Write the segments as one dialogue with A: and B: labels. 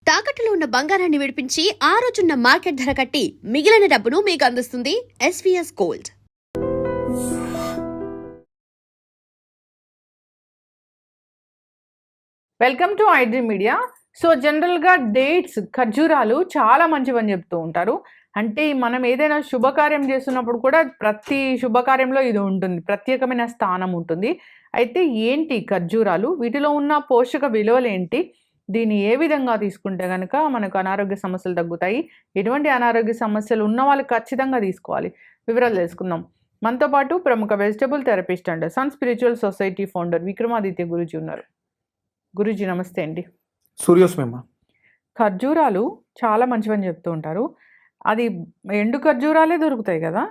A: తాకట్టులో ఉన్న బంగారాన్ని విడిపించి ఆ రోజున్న మార్కెట్ ధర కట్టి మిగిలిన డబ్బును మీకు అందిస్తుంది SVS gold.
B: Welcome to iDream media. So జనరల్గా డేట్స్, ఖర్జూరాలు చాలా మంచివని చెప్తూ ఉంటారు. అంటే మనం ఏదైనా శుభకార్యం చేస్తున్నప్పుడు కూడా ప్రతి శుభకార్యంలో ఇది ఉంటుంది, ప్రత్యేకమైన స్థానం ఉంటుంది. అయితే ఏంటి ఖర్జూరాలు, వీటిలో ఉన్న పోషక విలువలు ఏంటి, దీన్ని ఏ విధంగా తీసుకుంటే కనుక మనకు అనారోగ్య సమస్యలు తగ్గుతాయి, ఎటువంటి అనారోగ్య సమస్యలు ఉన్న వాళ్ళు ఖచ్చితంగా తీసుకోవాలి, వివరాలు తెలుసుకుందాం. మనతో పాటు ప్రముఖ vegetable therapist and sun spiritual society founder Vikramaditya Guruji ఉన్నారు. గురూజీ నమస్తే అండి.
C: సూర్యోస్మేమ.
B: ఖర్జూరాలు చాలా మంచివని చెప్తూ ఉంటారు. అది ఎండు ఖర్జూరాలే దొరుకుతాయి కదా,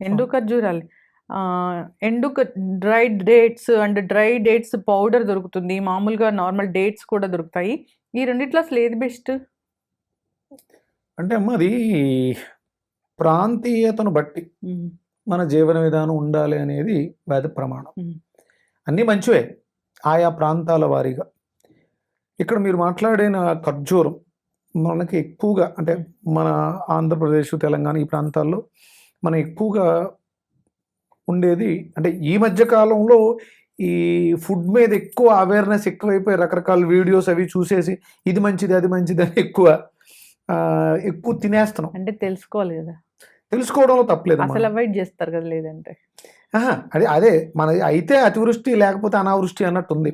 B: ఎండు ఖర్జూరాలు, dried dates and dry dates powder దొరుకుతుంది, మామూలుగా నార్మల్ డేట్స్ కూడా దొరుకుతాయి. ఈ రెండిట్లో అసలు ఏది బెస్ట్?
C: అంటే అమ్మ అది ప్రాంతీయతను బట్టి మన జీవన విధానం ఉండాలి అనేది వేద ప్రమాణం. అన్నీ మంచివే ఆయా ప్రాంతాల వారీగా. ఇక్కడ మీరు మాట్లాడిన ఖర్జూరం మనకి ఎక్కువగా అంటే మన ఆంధ్రప్రదేశ్, తెలంగాణ ఈ ప్రాంతాల్లో మనం ఎక్కువగా ఉండేది. అంటే ఈ మధ్య కాలంలో ఈ ఫుడ్ మీద ఎక్కువ అవేర్నెస్ ఎక్కువైపోయి రకరకాల వీడియోస్ అవి చూసేసి ఇది మంచిది అది మంచిది అని ఎక్కువ తినేస్తున్నాం.
B: అంటే తెలుసుకోవాలి కదా,
C: తెలుసుకోవడంలో తప్పలేదు,
B: అసలు అవాయిడ్ చేస్తారు కదా. లేదంటే
C: అదే మన అయితే అతివృష్టి లేకపోతే అనావృష్టి అన్నట్టుంది.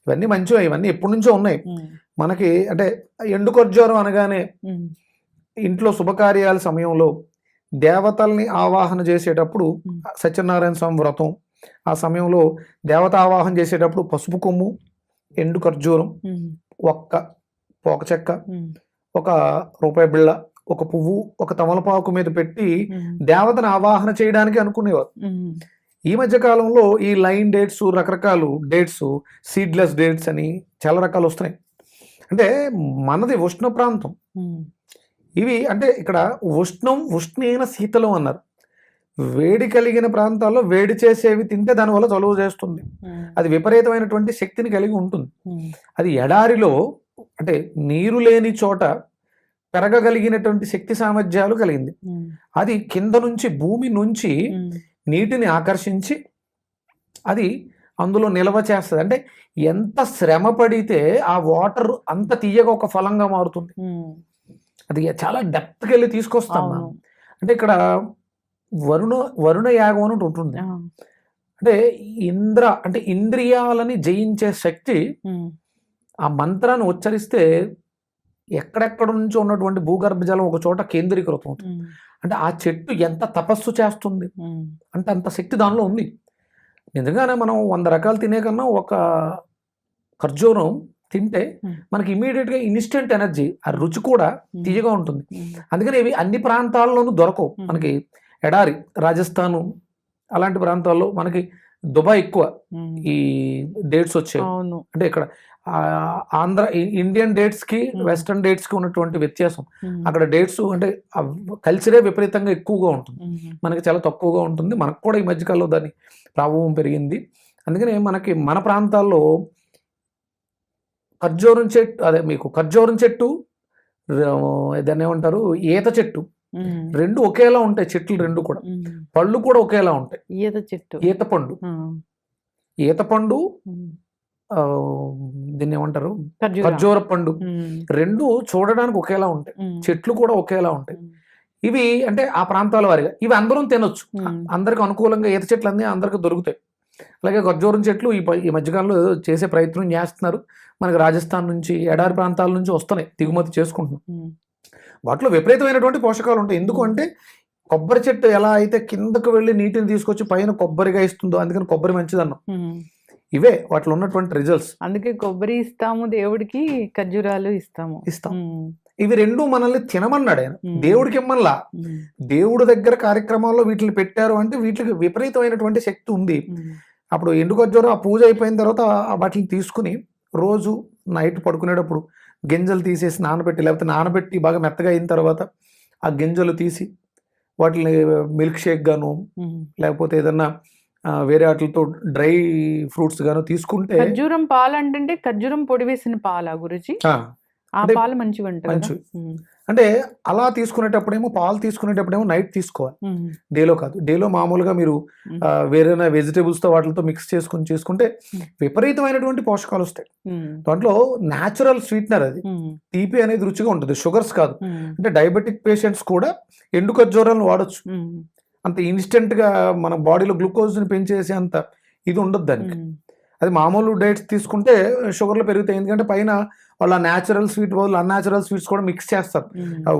C: ఇవన్నీ మంచివే, ఇవన్నీ ఎప్పటి నుంచో ఉన్నాయి మనకి. అంటే ఎండు ఖర్జూరం అనగానే ఇంట్లో శుభకార్యాల సమయంలో దేవతల్ని ఆవాహన చేసేటప్పుడు సత్యనారాయణ స్వామి వ్రతం ఆ సమయంలో దేవత ఆవాహన చేసేటప్పుడు పసుపు కొమ్ము, ఎండు ఖర్జూరం, ఒక్క పోక చెక్క, ఒక రూపాయి బిళ్ళ, ఒక పువ్వు, ఒక తమలపాకు మీద పెట్టి దేవతను ఆవాహన చేయడానికి అనుకునేవారు. ఈ మధ్య కాలంలో ఈ లైన్ డేట్స్, రకరకాల డేట్స్, సీడ్లెస్ డేట్స్ అని చాలా రకాలు వస్తున్నాయి. అంటే మనది ఉష్ణ ప్రాంతం ఇవి. అంటే ఇక్కడ ఉష్ణం, ఉష్ణీన శీతలం అన్నారు. వేడి కలిగిన ప్రాంతాల్లో వేడి చేసేవి తింటే దానివల్ల చలువ చేస్తుంది, అది విపరీతమైనటువంటి శక్తిని కలిగి ఉంటుంది. అది ఎడారిలో అంటే నీరు లేని చోట పెరగగలిగినటువంటి శక్తి సామర్థ్యాలు కలిగింది. అది కింద నుంచి భూమి నుంచి నీటిని ఆకర్షించి అది అందులో నిల్వ చేస్తుంది. అంటే ఎంత శ్రమ పడితే ఆ వాటర్ అంత తీయగా ఒక ఫలంగా మారుతుంది. అది చాలా డెప్త్కి వెళ్ళి తీసుకొస్తాం. అంటే ఇక్కడ వరుణ యాగం అని ఉంటుంది. అంటే అంటే ఇంద్రియాలని జయించే శక్తి ఆ మంత్రాన్ని ఉచ్చరిస్తే ఎక్కడెక్కడ నుంచో ఉన్నటువంటి భూగర్భ జలం ఒక చోట కేంద్రీకృతం అవుతుంది. అంటే ఆ చెట్టు ఎంత తపస్సు చేస్తుంది అంటే అంత శక్తి దానిలో ఉంది. నిజంగానే మనం 100 రకాలు తినే కన్నా ఒక ఖర్జూరం తింటే మనకి ఇమీడియట్గా ఇన్స్టెంట్ ఎనర్జీ, ఆ రుచి కూడా తీయగా ఉంటుంది. అందుకని ఇవి అన్ని ప్రాంతాల్లోనూ దొరకవు మనకి. ఎడారి రాజస్థాను అలాంటి ప్రాంతాల్లో మనకి దుబాయ్ ఎక్కువ ఈ డేట్స్ వచ్చాయి. అంటే ఇక్కడ ఆంధ్ర ఇండియన్ డేట్స్ కి వెస్టర్న్ డేట్స్ కి ఉన్నటువంటి వ్యత్యాసం, అక్కడ డేట్స్ అంటే కల్చరే విపరీతంగా ఎక్కువగా ఉంటుంది, మనకి చాలా తక్కువగా ఉంటుంది. మనకు కూడా ఈ మధ్యకాలంలో దాని ప్రభావం పెరిగింది. అందుకని మనకి మన ప్రాంతాల్లో ఖర్జూరం చెట్టు, అదే మీకు ఖర్జూరం చెట్టు, దాన్ని ఏమంటారు ఈత చెట్టు, రెండు ఒకేలా ఉంటాయి చెట్లు రెండు కూడా. పళ్ళు కూడా ఒకేలా ఉంటాయి. ఈత పండు, ఈత పండు, దీన్ని ఏమంటారు ఖర్జూర పండు, రెండు చూడడానికి ఒకేలా ఉంటాయి, చెట్లు కూడా ఒకేలా ఉంటాయి. ఇవి అంటే ఆ ప్రాంతాల వారిగా ఇవి అందరం తినొచ్చు, అందరికి అనుకూలంగా ఈత చెట్లు అన్నీ అందరికి దొరుకుతాయి. అలాగే ఖర్జూరం చెట్లు ఈ మధ్యకాలంలో చేసే ప్రయత్నం చేస్తున్నారు. మనకి రాజస్థాన్ నుంచి ఎడారి ప్రాంతాల నుంచి వస్తున్నాయి, దిగుమతి చేసుకుంటున్నాం. వాటిలో విపరీతమైనటువంటి పోషకాలు ఉంటాయి. ఎందుకు అంటే కొబ్బరి చెట్టు ఎలా అయితే కిందకు వెళ్ళి నీటిని తీసుకొచ్చి పైన కొబ్బరిగా ఇస్తుందో, అందుకని కొబ్బరి మంచిదన్నాం. ఇవే వాటిలో ఉన్నటువంటి రిజల్ట్స్.
B: అందుకే కొబ్బరి ఇస్తాము దేవుడికి, ఖర్జూరాలు ఇస్తాం.
C: ఇవి రెండు మనల్ని తినమన్నాడు ఆయన, దేవుడికి ఇమ్మల్లా. దేవుడి దగ్గర కార్యక్రమాల్లో వీటిని పెట్టారు అంటే వీటికి విపరీతమైనటువంటి శక్తి ఉంది. అప్పుడు ఎండు ఖర్జూరం ఆ పూజ అయిపోయిన తర్వాత వాటిని తీసుకుని రోజు నైట్ పడుకునేటప్పుడు గింజలు తీసేసి నానబెట్టి, లేకపోతే నానబెట్టి బాగా మెత్తగా అయిన తర్వాత ఆ గింజలు తీసి వాటిని మిల్క్ షేక్ గాను లేకపోతే ఏదన్నా వేరే వాటితో డ్రై ఫ్రూట్స్ గాను తీసుకుంటే.
B: ఖర్జూరం పాలు అంటే ఖర్జూరం పొడి వేసిన పాలా గురుజీ? ఆ
C: అంటే
B: పాలు మంచిగా ఉంటాయి కదా?
C: మంచివి. అంటే అలా తీసుకునేటప్పుడేమో పాలు తీసుకునేటప్పుడేమో నైట్ తీసుకోవాలి, డేలో కాదు. డేలో మామూలుగా మీరు వేరే వెజిటేబుల్స్తో వాటితో మిక్స్ చేసుకుంటే విపరీతమైనటువంటి పోషకాలు వస్తాయి. దాంట్లో న్యాచురల్ స్వీట్నర్, అది తీపి అనేది రుచిగా ఉంటుంది, షుగర్స్ కాదు. అంటే డయాబెటిక్ పేషెంట్స్ కూడా ఎండు ఖర్జూరాలను వాడచ్చు. అంత ఇన్స్టెంట్గా మన బాడీలో గ్లూకోజ్ని పెంచేసి అంత ఇది ఉండదు దానికి. అది మామూలు డైట్స్ తీసుకుంటే షుగర్లు పెరుగుతాయి, ఎందుకంటే పైన వాళ్ళ న్యాచురల్ స్వీట్ బదులు అన్యాచురల్ స్వీట్స్ కూడా మిక్స్ చేస్తారు,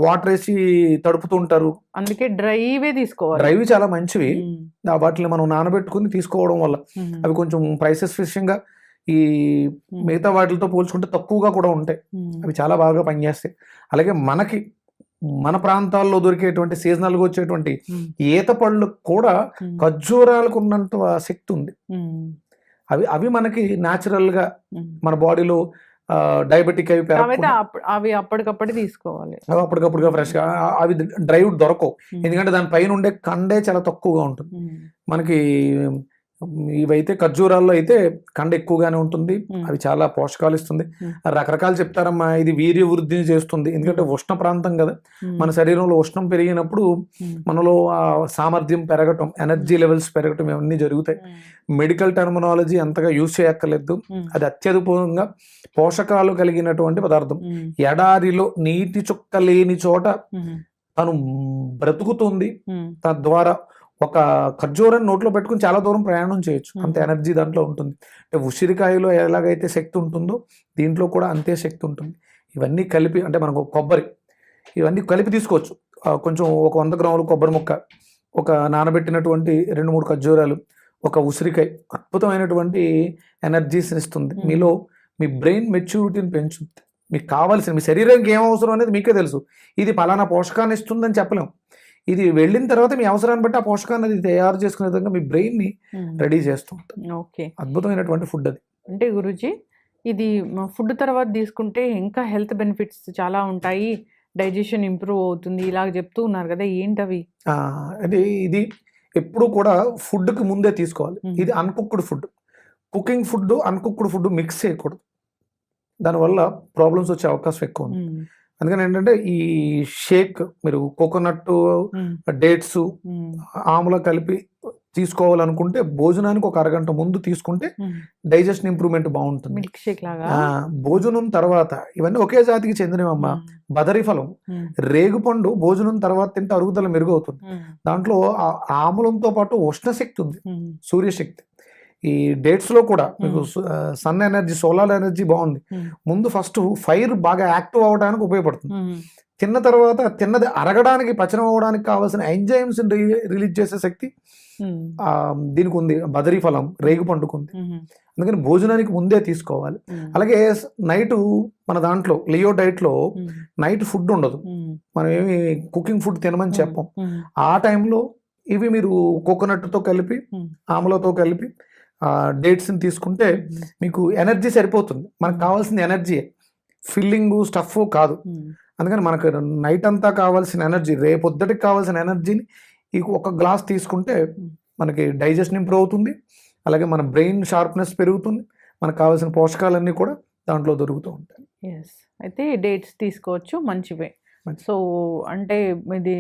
C: వాటర్ వేసి తడుపుతూ ఉంటారు.
B: అందుకే డ్రైవే తీసుకోవాలి.
C: డ్రైవి చాలా మంచివి, వాటిని మనం నానబెట్టుకుని తీసుకోవడం వల్ల అవి కొంచెం ప్రైసెస్ విషయంగా ఈ మిగతా వాటితో పోల్చుకుంటే తక్కువగా కూడా ఉంటాయి, అవి చాలా బాగా పనిచేస్తాయి. అలాగే మన ప్రాంతాల్లో దొరికేటువంటి సీజనల్గా వచ్చేటువంటి ఈత పళ్ళు కూడా ఖర్జూరాలకు ఉన్నంత శక్తి ఉంది. అవి మనకి న్యాచురల్గా మన బాడీలో డయాబెటిక్
B: అవి అప్పటికప్పుడు తీసుకోవాలి,
C: అప్పటికప్పుడుగా ఫ్రెష్గా. అవి డ్రై దొరకవు, ఎందుకంటే దాని పైన ఉండే కండే చాలా తక్కువగా ఉంటుంది. మనకి ఇవైతే ఖర్జూరాల్లో అయితే కండ ఎక్కువగానే ఉంటుంది, అవి చాలా పోషకాలు ఇస్తుంది. రకరకాలు చెప్తారమ్మా, ఇది వీర్య వృద్ధిని చేస్తుంది, ఎందుకంటే ఉష్ణ ప్రాంతం కదా, మన శరీరంలో ఉష్ణం పెరిగినప్పుడు మనలో ఆ సామర్థ్యం పెరగటం, ఎనర్జీ లెవెల్స్ పెరగటం, ఇవన్నీ జరుగుతాయి. మెడికల్ టర్మినాలజీ అంతగా యూజ్ చేయక్కర్లేదు, అది అత్యధికంగా పోషకాలు కలిగినటువంటి పదార్థం. ఎడారిలో నీటి చుక్క లేని చోట తను బ్రతుకుతుంది, తద్వారా ఒక ఖర్జూరాన్ని నోట్లో పెట్టుకుని చాలా దూరం ప్రయాణం చేయొచ్చు, అంత ఎనర్జీ దాంట్లో ఉంటుంది. అంటే ఉసిరికాయలో ఎలాగైతే శక్తి ఉంటుందో దీంట్లో కూడా అంతే శక్తి ఉంటుంది. ఇవన్నీ కలిపి, అంటే మనకు కొబ్బరి, ఇవన్నీ కలిపి తీసుకోవచ్చు. కొంచెం ఒక 100 గ్రాములు కొబ్బరి ముక్క, ఒక నానబెట్టినటువంటి 2-3 ఖర్జూరాలు, ఒక ఉసిరికాయ అద్భుతమైనటువంటి ఎనర్జీస్ని ఇస్తుంది. మీలో మీ బ్రెయిన్ మెచ్యూరిటీని పెంచుతుంది. మీకు కావాల్సిన మీ శరీరానికి ఏం అవసరం అనేది మీకే తెలుసు. ఇది పలానా పోషకాన్ని ఇస్తుందని చెప్పలేం, ఇది వెళ్ళిన తర్వాత మీ అవసరాన్ని బట్టి ఆ పోషకాన్ని అది తయారు చేసుకునే విధంగా మీ బ్రెయిన్ని రెడీ చేస్తూ ఉంటుంది.
B: ఓకే,
C: అద్భుతమైనటువంటి ఫుడ్ అది.
B: అంటే గురూజీ, ఇది ఫుడ్ తర్వాత తీసుకుంటే ఇంకా హెల్త్ బెనిఫిట్స్ చాలా ఉంటాయి, డైజెషన్ ఇంప్రూవ్ అవుతుంది, ఇలాగ చెప్తూ ఉన్నారు కదా, ఏంటవి?
C: అంటే ఇది ఎప్పుడు కూడా ఫుడ్కి ముందే తీసుకోవాలి. ఇది uncooked food. Cooking food uncooked food mix చేయకూడదు, దానివల్ల ప్రాబ్లమ్స్ వచ్చే అవకాశం ఎక్కువ ఉంది. అందుకని ఏంటంటే ఈ షేక్ మీరు కోకోనట్, డేట్స్, ఆమ్ల కలిపి తీసుకోవాలనుకుంటే భోజనానికి ఒక అరగంట ముందు తీసుకుంటే డైజెషన్ ఇంప్రూవ్మెంట్ బాగుంటుంది.
B: మిల్క్ షేక్ లాగా.
C: భోజనం తర్వాత, ఇవన్నీ ఒకే జాతికి చెందినవమ్మా. బదరి ఫలం, రేగుపండు భోజనం తర్వాత తింటే అరుగుదల మెరుగవుతుంది. దాంట్లో ఆమ్లంతో పాటు ఉష్ణశక్తి ఉంది, సూర్యశక్తి. ఈ డేట్స్ లో కూడా మీకు సన్ ఎనర్జీ, సోలార్ ఎనర్జీ బాగుంది. ముందు ఫస్ట్ ఫైర్ బాగా యాక్టివ్ అవ్వడానికి ఉపయోగపడుతుంది. తిన్న తర్వాత తిన్నది అరగడానికి, పచనం అవ్వడానికి కావాల్సిన ఎంజైమ్స్ రిలీజ్ చేసే శక్తి దీనికి ఉంది, బదరీ ఫలం, రేగు పండుకుంది. అందుకని భోజనానికి ముందే తీసుకోవాలి. అలాగే నైట్ మన దాంట్లో లియో డైట్ లో నైట్ ఫుడ్ ఉండదు, మనం ఏమి కుకింగ్ ఫుడ్ తినమని చెప్పం. ఆ టైంలో ఇవి మీరు కోకోనట్తో కలిపి, ఆమ్లతో కలిపి డేట్స్ని తీసుకుంటే మీకు ఎనర్జీ సరిపోతుంది. మనకు కావాల్సిన ఎనర్జీ, ఫిల్లింగ్ స్టఫ్ కాదు. అందుకని మనకు నైట్ అంతా కావాల్సిన ఎనర్జీ, రేపొద్దుటికి కావాల్సిన ఎనర్జీని ఈ ఒక గ్లాస్ తీసుకుంటే మనకి డైజెషన్ ఇంప్రూవ్ అవుతుంది. అలాగే మన బ్రెయిన్ షార్ప్నెస్ పెరుగుతుంది, మనకు కావాల్సిన పోషకాలన్నీ కూడా దాంట్లో దొరుకుతూ ఉంటాయి.
B: అయితే డేట్స్ తీసుకోవచ్చు, మంచివే. సో అంటే ఇది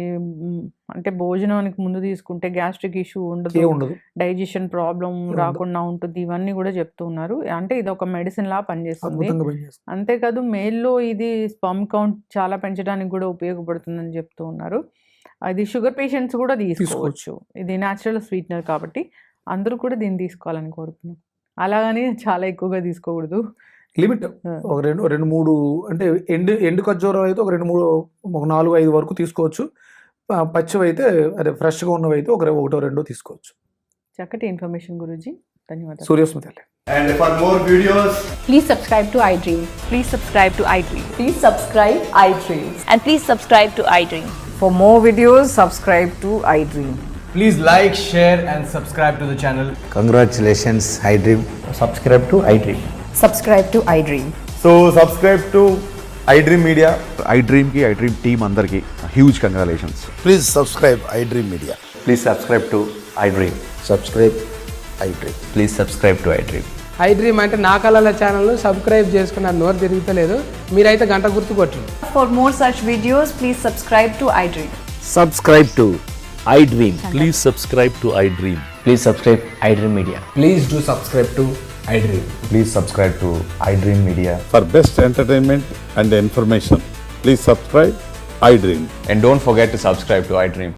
B: అంటే భోజనానికి ముందు తీసుకుంటే గ్యాస్ట్రిక్ ఇష్యూ ఉండదు, డైజెషన్ ప్రాబ్లం రాకుండా ఉంటుంది, ఇవన్నీ కూడా చెప్తూ ఉన్నారు. అంటే ఇది ఒక మెడిసిన్ లా పనిచేస్తుంది. అంతేకాదు మేల్లో ఇది స్పర్మ్ కౌంట్ చాలా పెంచడానికి కూడా ఉపయోగపడుతుందని చెప్తూ ఉన్నారు. అది షుగర్ పేషెంట్స్ కూడా తీసుకోవచ్చు, ఇది న్యాచురల్ స్వీట్నర్ కాబట్టి అందరూ కూడా దీన్ని తీసుకోవాలని కోరుతున్నాం. అలాగని చాలా ఎక్కువగా తీసుకోకూడదు,
C: లిమిట్. ఒక 2-3 అంటే ఎండు ఖర్జూరం అయితే ఒక 4-5 వరకు తీసుకోవచ్చు. పచ్చివి అయితే, అదే ఫ్రెష్గా ఉన్నవి అయితే 1-2 తీసుకోవచ్చు.
B: చక్కటి ఇన్ఫర్మేషన్ గురూజీ, ధన్యవాదాలు.
C: Suryasmita.
D: And for more videos,
E: please subscribe to iDream.
F: Please subscribe to iDream.
E: Please subscribe iDream.
F: And please subscribe to iDream.
G: For more videos, subscribe to iDream.
D: please like, share and subscribe to the channel.
H: Congratulations, iDream.
I: Subscribe to iDream.
E: Subscribe to iDream.
I: So subscribe to iDream Media.
J: iDream ki iDream team andarki huge congratulations.
H: Please subscribe iDream Media.
I: Please subscribe to iDream.
H: Subscribe iDream.
I: Please subscribe to iDream.
K: I dream అంటే నా కళల ఛానల్ను subscribe చేసుకున్న నోరు తిరుగుతలేదు. మీరైతే గంట గుర్తు కొట్టండి.
E: For more such videos, please subscribe to iDream.
H: Subscribe to iDream.
I: Please subscribe to iDream.
H: Please subscribe iDream Media.
K: Please do subscribe to I dream.
I: Please subscribe to iDream Media.
J: For best entertainment and information, please subscribe iDream.
D: And don't forget to subscribe to iDream.